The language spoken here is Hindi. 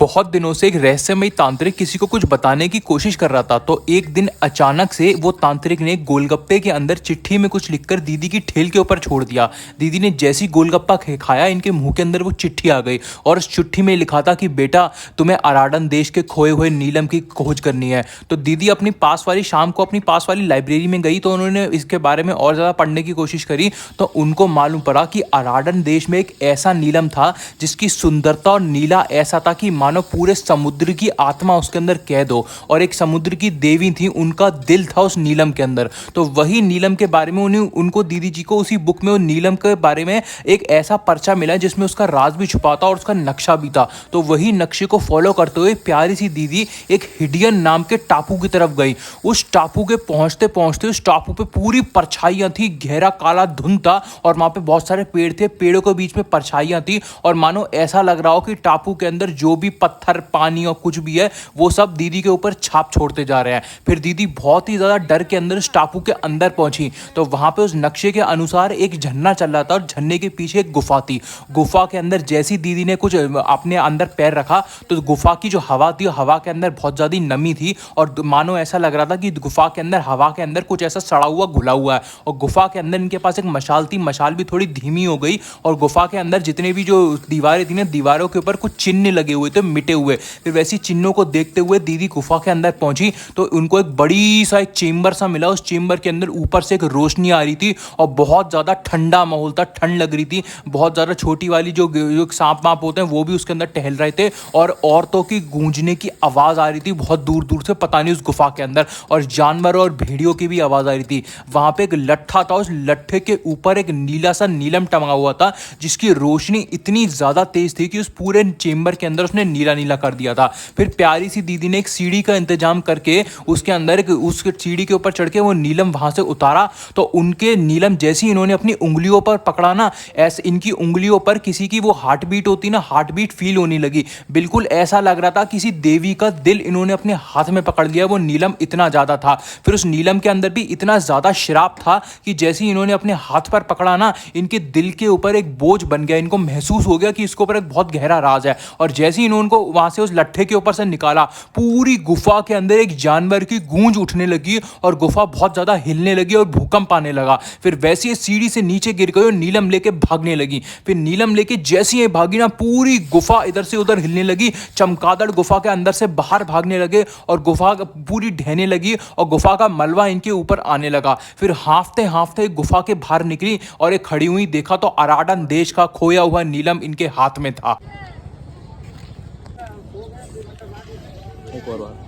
बहुत दिनों से एक रहस्यमयी तांत्रिक किसी को कुछ बताने की कोशिश कर रहा था। तो एक दिन अचानक से वो तांत्रिक ने गोलगप्पे के अंदर चिट्ठी में कुछ लिखकर दीदी की ठेल के ऊपर छोड़ दिया। दीदी ने जैसी गोलगप्पा खाया, इनके मुंह के अंदर वो चिट्ठी आ गई और उस चिट्ठी में लिखा था कि बेटा, तुम्हें अराडन देश के खोए हुए नीलम की खोज करनी है। तो दीदी अपनी पास वाली शाम को अपनी पास वाली लाइब्रेरी में गई, तो उन्होंने इसके बारे में और ज़्यादा पढ़ने की कोशिश करी। तो उनको मालूम पड़ा कि अराडन देश में एक ऐसा नीलम था जिसकी सुंदरता और नीला ऐसा था कि मानो पूरे समुद्र की आत्मा उसके अंदर कैद हो। और एक समुद्र की देवी थी, उनका दिल था उस नीलम के अंदर। तो वही नीलम के बारे में उनको दीदी जी को उसी बुक में वो नीलम के बारे में एक ऐसा पर्चा मिला जिसमें उसका राज भी छुपा था और उसका नक्शा भी था। तो वही नक्शे को फॉलो करते हुए प्यारी सी दीदी एक हिडियन नाम के टापू की तरफ गई। उस टापू के पहुंचते पहुंचते उस टापू पे पूरी परछाइयां थी, गहरा काला धुंध था और वहां पे बहुत सारे पेड़ थे, पेड़ों के बीच में परछाइयां थी और मानो ऐसा लग रहा हो कि टापू के अंदर जो भी पत्थर, पानी और कुछ भी है वो सब दीदी के ऊपर छाप छोड़ते जा रहे हैं। फिर दीदी बहुत ही ज्यादा डर के अंदर उस टापू के अंदर पहुंची। तो वहां पे उस नक्शे के अनुसार एक झरना चल रहा था और झरने के पीछे एक गुफा थी। गुफा के अंदर जैसी दीदी ने कुछ अपने अंदर पैर रखा तो गुफा की जो हवा थी, हवा के अंदर बहुत ज्यादा नमी थी और मानो ऐसा लग रहा था कि गुफा के अंदर, हवा के अंदर कुछ ऐसा सड़ा हुआ घुला हुआ है। और गुफा के अंदर इनके पास एक मशाल थी, मशाल भी थोड़ी धीमी हो गई और गुफा के अंदर जितने भी जो दीवारें थी ना, दीवारों के ऊपर कुछ चिन्ह लगे हुए थे, मिटे हुए। फिर वैसी चिन्हों को देखते हुए दीदी गुफा के अंदर पहुंची तो उनको एक बड़ी सा एक चेंबर सा मिला। उस चेंबर के अंदर ऊपर से एक रोशनी आ रही थी और बहुत ज्यादा ठंडा माहौल था, ठंड लग रही थी। बहुत ज्यादा छोटी वाली जो सांप वाप होते हैं वो भी उसके अंदर टहल रहे थे और औरतों की गूंजने की आवाज आ रही थी बहुत दूर दूर से, पता नहीं उस गुफा के अंदर। और जानवरों और भेड़ियों की भी आवाज आ रही थी। वहां पे एक लट्ठा था, उस लट्ठे के ऊपर एक नीला सा नीलम टंगा हुआ था जिसकी रोशनी इतनी ज्यादा तेज थी कि उस पूरे चेंबर के अंदर उसने नीला नीला कर दिया था। फिर प्यारी सी दीदी ने एक सीढ़ी का इंतजाम करके उसके अंदर उस सीढ़ी के ऊपर चढ़ के वो नीलम वहां से उतारा। तो उनके नीलम जैसी इन्होंने अपनी उंगलियों पर पकड़ा ना, ऐसे इनकी उंगलियों पर किसी की वो हार्ट बीट होती ना, हार्ट बीट फील होने लगी। बिल्कुल ऐसा लग रहा था किसी देवी का दिल इन्होंने अपने हाथ में पकड़ लिया। वो नीलम इतना ज्यादा था। फिर उस नीलम के अंदर भी इतना ज्यादा शराब था कि जैसे ही इन्होंने अपने हाथ पर पकड़ा ना, इनके दिल के ऊपर एक बोझ बन गया। इनको महसूस हो गया कि इसके ऊपर एक बहुत गहरा राज है। और जैसे ही इन्होंने वहां से उस लट्ठे के ऊपर से निकाला, पूरी गुफा के अंदर एक जानवर की गूंज उठने लगी और गुफा बहुत ज्यादा हिलने लगी और भूकंप आने लगा। फिर वैसे ही सीढ़ी से नीचे गिर गई और नीलम लेके भागने लगी। फिर नीलम लेके जैसे ही भागी ना, पूरी गुफा इधर से उधर हिलने लगी। चमगादड़ गुफा के अंदर से बाहर भागने लगे और गुफा पूरी ढहने लगी और गुफा का मलबा इनके ऊपर आने लगा। फिर हांफते हांफते गुफा के बाहर निकली और एक खड़ी हुई देखा तो अराडन देश का खोया हुआ नीलम इनके हाथ में था। एक और बार।